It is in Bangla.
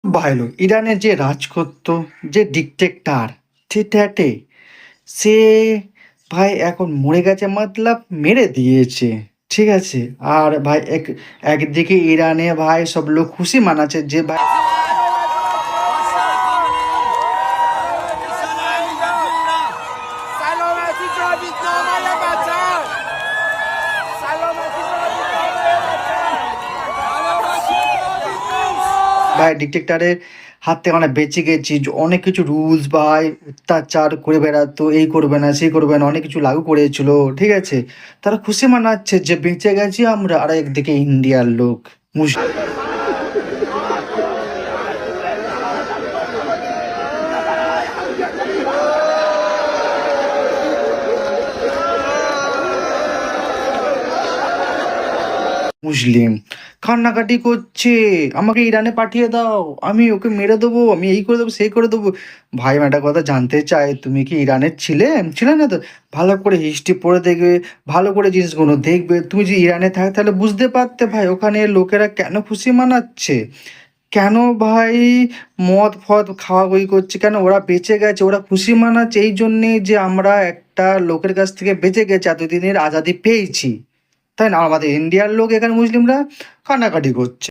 ভাই লোক ইরানে যে রাজ করতো, যে ডিকটেক্টর, ঠিকঠাকে সে ভাই এখন মরে গেছে, মতলব মেরে দিয়েছে। ঠিক আছে। আর ভাই একদিকে ইরানে ভাই সব লোক খুশি মানাচ্ছে যে ভাই سلامتی جاویدنامه وطن سلامتی جاویدنامه ভাই ডিকটেক্টরের হাত থেকে অনেক বেঁচে গেছি। অনেক কিছু রুলস ভাই অত্যাচার করে বেড়াতো, এই করবে না সেই করবে না, অনেক কিছু লাগু করেছিল। ঠিক আছে। তারা খুশি মানাচ্ছে যে বেঁচে গেছি আমরা। আর একদিকে ইন্ডিয়ার লোক মুসলিম কান্নাকাটি করছে, আমাকে ইরানে পাঠিয়ে দাও, আমি ওকে মেরে দেবো, আমি এই করে দেবো সেই করে দেবো। ভাই আমি একটা কথা জানতে চাই, তুমি কি ইরানের ছিলে না তো? ভালো করে হিস্ট্রি পড়ে দেখবে, ভালো করে জিনিসগুলো দেখবে। তুমি যদি ইরানে থাকো তাহলে বুঝতে পারতে ভাই ওখানে লোকেরা কেন খুশি মানাচ্ছে, কেন ভাই মদ ফদ খাওয়া বই করছে, কেন ওরা বেঁচে গেছে, ওরা খুশি মানাচ্ছে এই জন্যে যে আমরা একটা লোকের কাছ থেকে বেঁচে গেছি, এতদিনের আজাদি পেয়েছি। তাই না? আমাদের ইন্ডিয়ার লোক এখানে মুসলিমরা কান্নাকাটি করছে।